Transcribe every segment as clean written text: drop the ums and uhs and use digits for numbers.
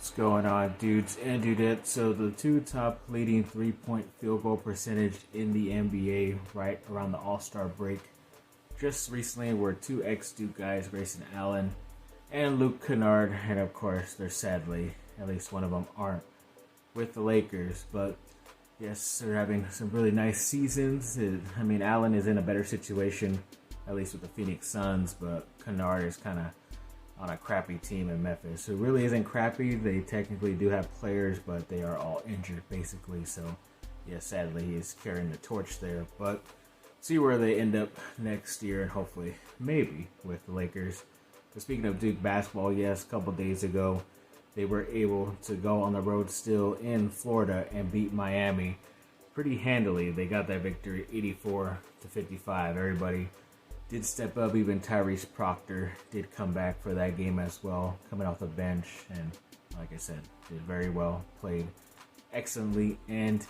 What's going on, dudes and dudettes? So the two top leading three-point field goal percentage in the NBA right around the All-Star break just recently were two ex-Duke guys, Grayson Allen and Luke Kennard, and of course they're sadly, at least one of them, aren't with the Lakers. But yes, they're having some really nice seasons. Allen is in a better situation, at least with the Phoenix Suns, but Kennard is kind of on a crappy team in Memphis. So it really isn't crappy. They technically do have players, but they are all injured basically. So yeah, sadly he is carrying the torch there. But see where they end up next year, and hopefully maybe with the Lakers. But speaking of Duke basketball, yes, a couple days ago they were able to go on the road still in Florida and beat Miami pretty handily. They got that victory 84-55. Everybody did step up. Even Tyrese Proctor did come back for that game as well, coming off the bench, and like I said, did very well, played excellently. And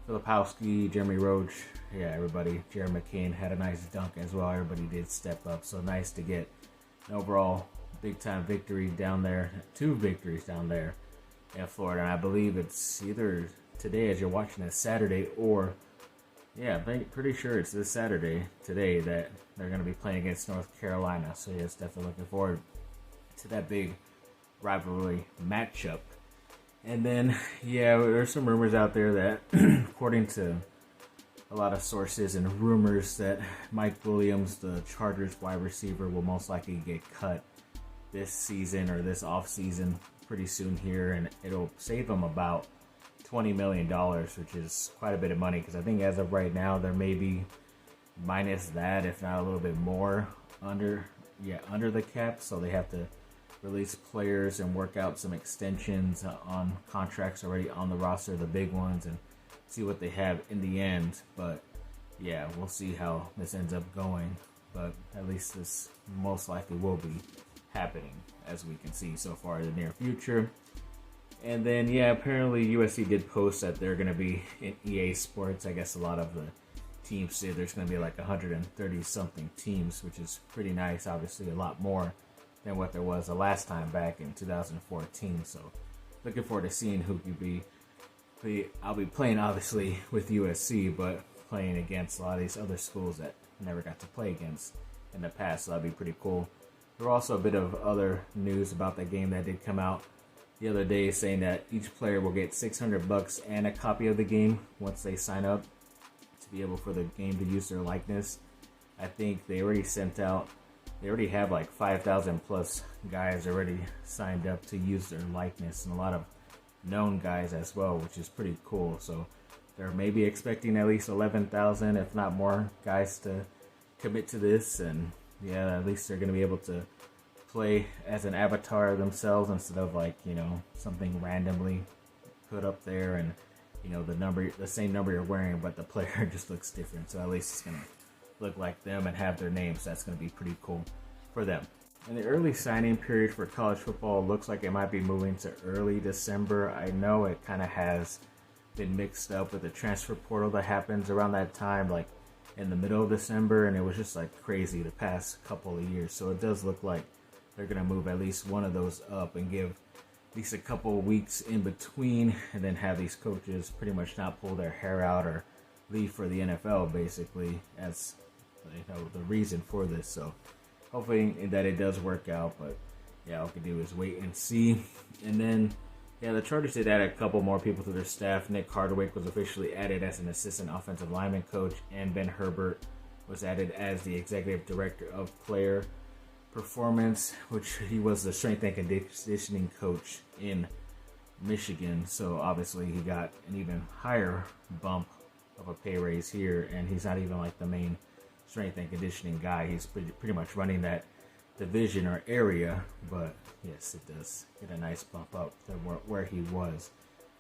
Filipowski, Jeremy Roach, everybody, Jerry McCain had a nice dunk as well. Everybody did step up, so nice to get an overall big-time victory down there, two victories down there in Florida. And I believe it's either today, as you're watching this, Saturday, or I'm pretty sure it's this Saturday, today, that they're going to be playing against North Carolina. So yes, definitely looking forward to that big rivalry matchup. And then, there's some rumors out there that, according to a lot of sources and rumors, that Mike Williams, the Chargers wide receiver, will most likely get cut this season or this offseason pretty soon here, and it'll save him about $20 million, which is quite a bit of money, because I think as of right now there may be minus that, if not a little bit more, under the cap. So they have to release players and work out some extensions on contracts already on the roster, the big ones, and see what they have in the end. But we'll see how this ends up going, but at least this most likely will be happening, as we can see so far in the near future. And then, apparently USC did post that they're going to be in EA Sports. I guess a lot of the teams say there's going to be like 130-something teams, which is pretty nice. Obviously, a lot more than what there was the last time back in 2014. So, looking forward to seeing who could be. I'll be playing, obviously, with USC, but playing against a lot of these other schools that I never got to play against in the past. So, that'd be pretty cool. There were also a bit of other news about that game that did come out the other day, saying that each player will get $600 and a copy of the game once they sign up to be able for the game to use their likeness. I think they already have like 5,000 plus guys already signed up to use their likeness, and a lot of known guys as well, which is pretty cool. So they're maybe expecting at least 11,000, if not more, guys to commit to this. And at least they're going to be able to play as an avatar themselves instead of something randomly put up there, and the same number you're wearing, but the player just looks different. So at least it's gonna look like them and have their names. So that's gonna be pretty cool for them. And the early signing period for college football looks like it might be moving to early December. I know it kind of has been mixed up with the transfer portal that happens around that time, like in the middle of December, and it was just like crazy the past couple of years. So it does look like they're going to move at least one of those up and give at least a couple of weeks in between, and then have these coaches pretty much not pull their hair out or leave for the NFL, basically, as the reason for this. So hopefully that it does work out, but all we can do is wait and see. And then the Chargers did add a couple more people to their staff. Nick Hardwick was officially added as an assistant offensive lineman coach, and Ben Herbert was added as the executive director of player performance, which he was the strength and conditioning coach in Michigan. So obviously he got an even higher bump of a pay raise here, and he's not even like the main strength and conditioning guy. He's pretty much running that division or area, but yes, it does get a nice bump up to where he was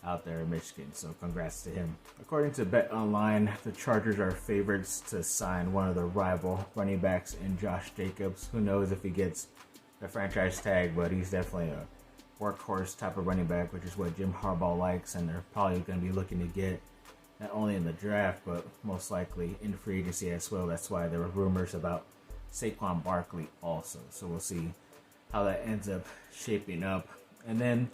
out there in Michigan. So congrats to him. According to Bet Online, the Chargers are favorites to sign one of the rival running backs in Josh Jacobs. Who knows if he gets the franchise tag, but he's definitely a workhorse type of running back, which is what Jim Harbaugh likes, and they're probably going to be looking to get not only in the draft, but most likely in free agency as well. That's why there were rumors about Saquon Barkley also. So we'll see how that ends up shaping up. And then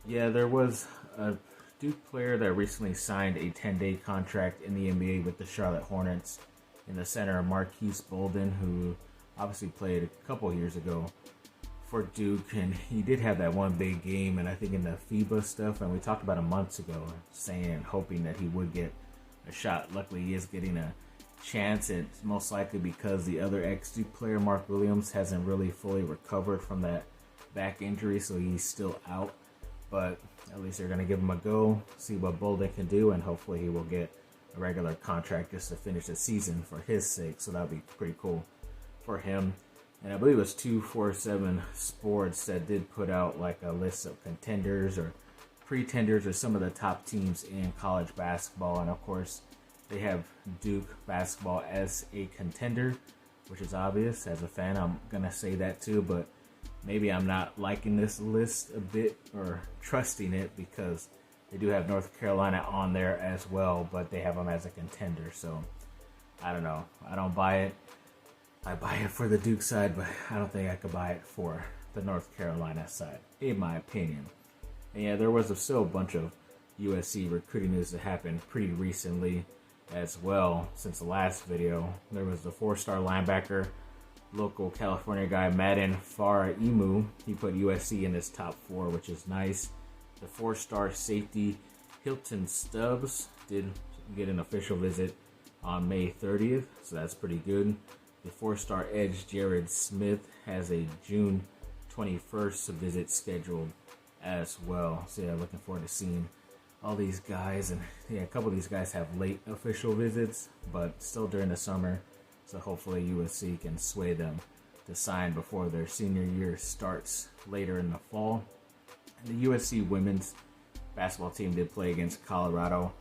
Yeah, there was a Duke player that recently signed a 10-day contract in the NBA with the Charlotte Hornets. In the center, Marquise Bolden, who obviously played a couple years ago for Duke, and he did have that one big game, and I think in the FIBA stuff, and we talked about it months ago, saying, hoping that he would get a shot. Luckily, he is getting a chance. It's most likely because the other ex-Duke player, Mark Williams, hasn't really fully recovered from that back injury, so he's still out. But at least they're going to give him a go, see what Bolden can do, and hopefully he will get a regular contract just to finish the season for his sake. So that'll be pretty cool for him. And I believe it was 247 Sports that did put out like a list of contenders or pretenders or some of the top teams in college basketball. And of course, they have Duke basketball as a contender, which is obvious. As a fan, I'm going to say that too, but maybe I'm not liking this list a bit or trusting it because they do have North Carolina on there as well, but they have them as a contender. So I don't know. I don't buy it. I buy it for the Duke side, but I don't think I could buy it for the North Carolina side, in my opinion. And yeah, there was still a bunch of USC recruiting news that happened pretty recently as well. Since the last video, there was the 4-star linebacker, local California guy, Madden Faraimu. He put USC in his top 4, which is nice. The 4-star safety, Hilton Stubbs, did get an official visit on May 30th, so that's pretty good. The 4-star edge, Jared Smith, has a June 21st visit scheduled as well. So yeah, looking forward to seeing all these guys. And yeah, a couple of these guys have late official visits, but still during the summer. So hopefully USC can sway them to sign before their senior year starts later in the fall. And the USC women's basketball team did play against Colorado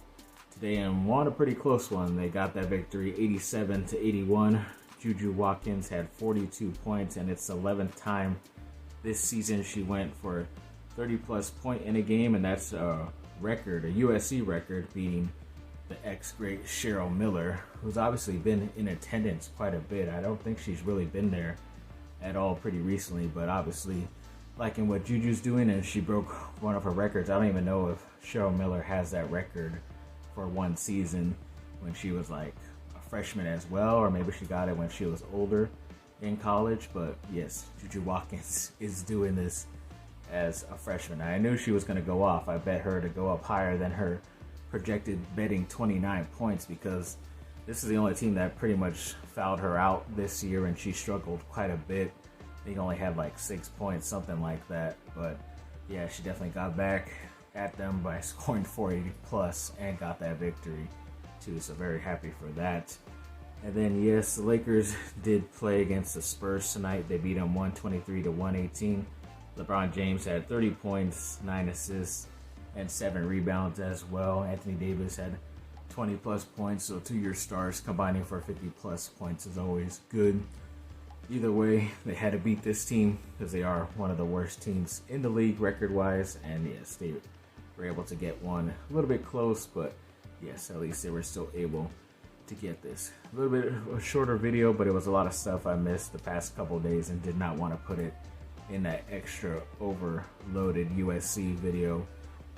today and won a pretty close one. They got that victory 87-81. Juju Watkins had 42 points, and it's the 11th time this season she went for 30-plus point in a game, and that's a record, a USC record, beating the ex-great Cheryl Miller, who's obviously been in attendance quite a bit. I don't think she's really been there at all pretty recently, but obviously liking what Juju's doing, and she broke one of her records. I don't even know if Cheryl Miller has that record for one season when she was like freshman as well, or maybe she got it when she was older in college. But yes, Juju Watkins is doing this as a freshman. I knew she was going to go off. I bet her to go up higher than her projected betting 29 points because this is the only team that pretty much fouled her out this year, and she struggled quite a bit. I think only had like 6 points, something like that. But yeah, she definitely got back at them by scoring 40 plus and got that victory too, so very happy for that. And then yes, the Lakers did play against the Spurs tonight. They beat them 123-118. LeBron James had 30 points, 9 assists, and 7 rebounds as well. Anthony Davis had 20 plus points, so 2-year stars combining for 50 plus points is always good. Either way, they had to beat this team because they are one of the worst teams in the league record-wise, and yes, they were able to get one a little bit close, but yes, at least they were still able to get this. A little bit of a shorter video, but it was a lot of stuff I missed the past couple of days and did not want to put it in that extra overloaded USC video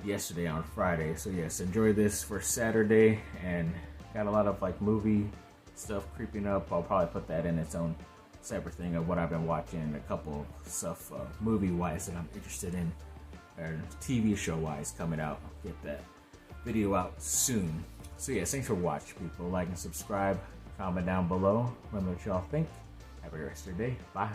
yesterday on Friday. So yes, enjoy this for Saturday, and got a lot of like movie stuff creeping up. I'll probably put that in its own separate thing of what I've been watching, a couple of stuff movie-wise that I'm interested in, or TV show-wise coming out. I'll get that video out soon. So yes, thanks for watching, people. Like and subscribe, comment down below, let me know what y'all think. Have a great rest of your day. Bye.